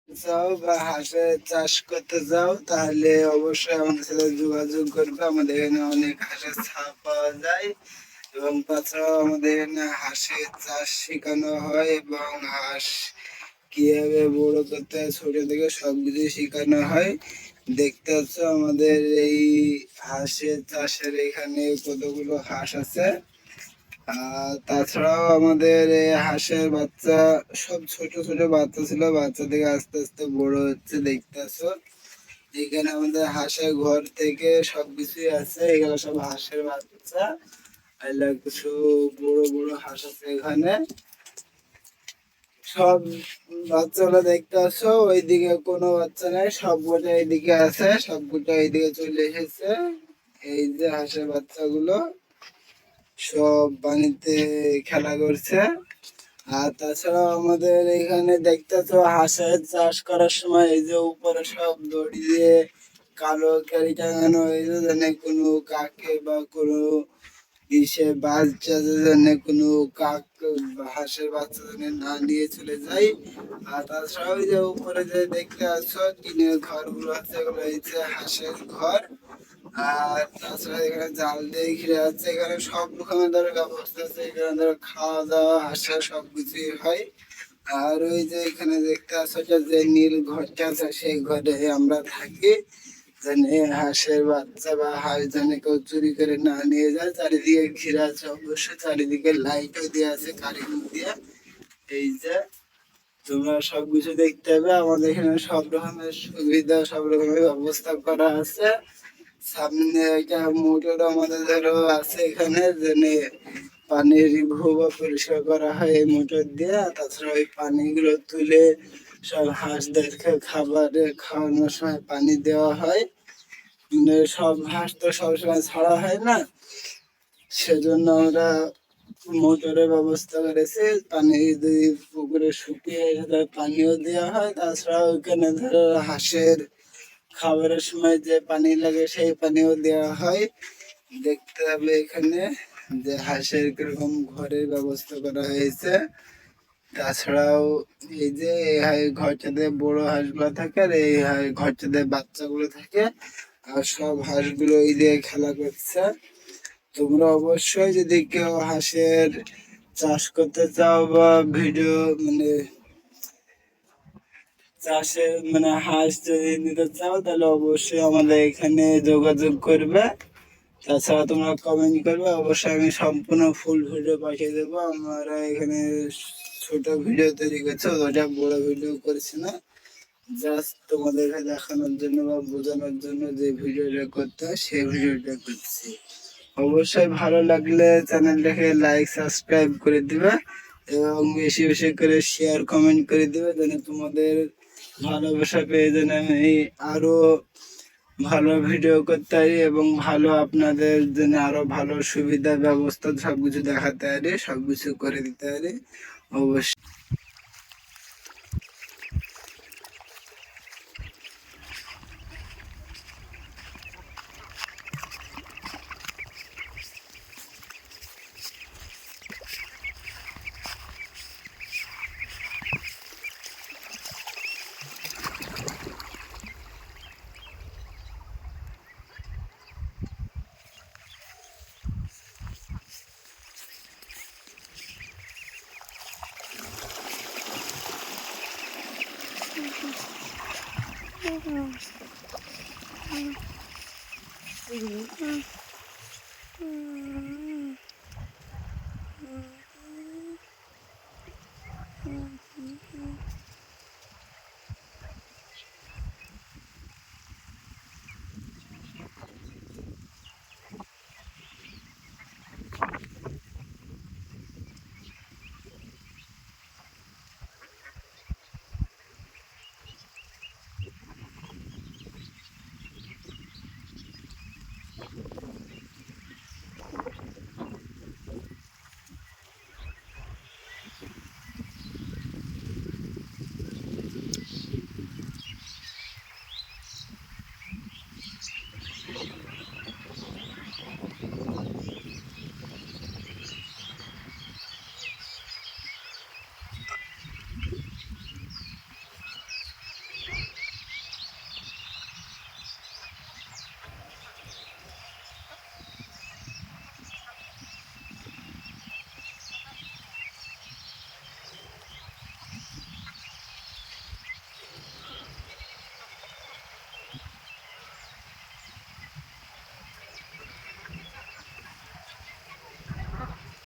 যাও বা হাঁসের চাষ করতে যাও তাহলে অবশ্যই আমাদের সাথে যোগাযোগ করবে। আমাদের এখানে অনেক হাঁসের ছাপ পাওয়া যায় এবং তাছাড়াও আমাদের এখানে হাঁসের চাষ শেখানো হয় এবং হাঁস কিভাবে বড় করতে হয় ছোট থেকে সবকিছু শেখানো হয়। দেখতে পাচ্ছ আমাদের এই হাঁসের চাষের এখানে কতগুলো হাঁস আছে। তাছাড়াও আমাদের এই হাঁসের বাচ্চা সব ছোট ছোট বাচ্চা ছিল, বাচ্চা থেকে আস্তে আস্তে বড় হচ্ছে দেখতেছো। এখানে আমাদের হাঁসের ঘর থেকে সবকিছুই আছে, এগুলো সব হাঁসের বাচ্চা। এগুলা কিছু বড় বড় হাঁস আছে এখানে। সব বাচ্চাগুলো দেখতে পাচ্ছ, ওইদিকে কোনো বাচ্চা নাই, সবকটা এইদিকে আছে, সবকটা এইদিকে চলে এসেছে। এই যে হাঁসের বাচ্চাগুলো সব পানিতে খেলা করছে। আর তাছাড়াও আমাদের এখানে দেখতেছো হাঁসের চাষ করার সময় এই যে উপরে সব দড়ি দিয়ে কালো কালি টাঙানো হয়েছে, যেন কোনো কাকে বা কোনো বাচ্চাদের জন্য কোনো কাক হাঁসের বাচ্চা যেন না নিয়ে চলে যায়। আর তাছাড়াও ওই যে উপরে যে দেখতে পাচ্ছ টিনের ঘরগুলো আছে, এগুলো হচ্ছে হাঁসের ঘর। আর তাছাড়া এখানে জাল দিয়ে ঘিরে আছে, এখানে সব রকমের ধরো ব্যবস্থা আছে, এখানে ধরো খাওয়া দাওয়া হাঁসা সবকিছুই হয়। আর ওই যে এখানে দেখতে পাচ্ছ যে নীল ঘরটা আছে, সেই ঘরে আমরা থাকি, যেন হাঁসের বাচ্চা বা হাঁস যেন কেউ চুরি করে না নিয়ে যায়। চারিদিকে ঘিরে আছে, অবশ্যই চারিদিকে লাইটও দেওয়া আছে কারেন্ট দিয়ে। এই যে তোমরা সবকিছু দেখতে হবে, আমাদের এখানে সব রকমের সুবিধা সব রকমের ব্যবস্থা করা আছে। সামনে একটা মোটর আমাদের ধরো আছে এখানে, যেনে পানির ভুয়া পরিষ্কার করা হয় এই মোটর দিয়ে। তাছাড়া ওই পানিগুলো তুলে সব হাঁসদেরকে খাবারে খাওয়ানোর সময় পানি দেওয়া হয়। সব হাঁস তো সবসময় ছাড়া হয় না, সেজন্য আমরা মোটরের ব্যবস্থা করেছি। পানি যদি পুকুরে শুকিয়ে যায় পানিও দেওয়া হয়। তাছাড়া ওইখানে ধরো হাঁসের খাবারের সময় যে পানি লাগে সেই পানিও দেওয়া হয়। দেখতে হবে এখানে যে হাঁসের কিরকম ঘরের ব্যবস্থা করা হয়েছে। তাছাড়াও এই যে এই ঘরটাতে বড় হাঁসগুলো থাকে আর এই ঘরটাতে বাচ্চাগুলো থাকে। আর সব হাঁসগুলো ওই দিয়ে খেলা করছে। তোমরা অবশ্যই যদি কেউ হাঁসের চাষ করতে চাও বা ভিডিও মানে চাষে মানে হাঁস যদি নিতে চাও তাহলে অবশ্যই আমাদের এখানে যোগাযোগ করবে। তাছাড়া তোমরা কমেন্ট করবে, অবশ্যই আমি সম্পূর্ণ ফুল ভিডিও পাঠিয়ে দেবো। আমরা এখানে ছোট ভিডিও তৈরি করছি, ওটা বড় ভিডিও করছি না, জাস্ট তোমাদেরকে দেখানোর জন্য বা বোঝানোর জন্য যে ভিডিওটা করতে হয় সেই ভিডিওটা করছি। অবশ্যই ভালো লাগলে চ্যানেলটাকে লাইক সাবস্ক্রাইব করে দিবে এবং বেশি বেশি করে শেয়ার কমেন্ট করে দিবে, যেন তোমাদের ভালোবাসা পেয়ে যেন আমি আরো ভালো ভিডিও করতে পারি এবং ভালো আপনাদের জন্য আরো ভালো সুবিধা ব্যবস্থা সবকিছু দেখাতে পারি, সবকিছু করে দিতে পারি অবশ্যই। Mm-hmm.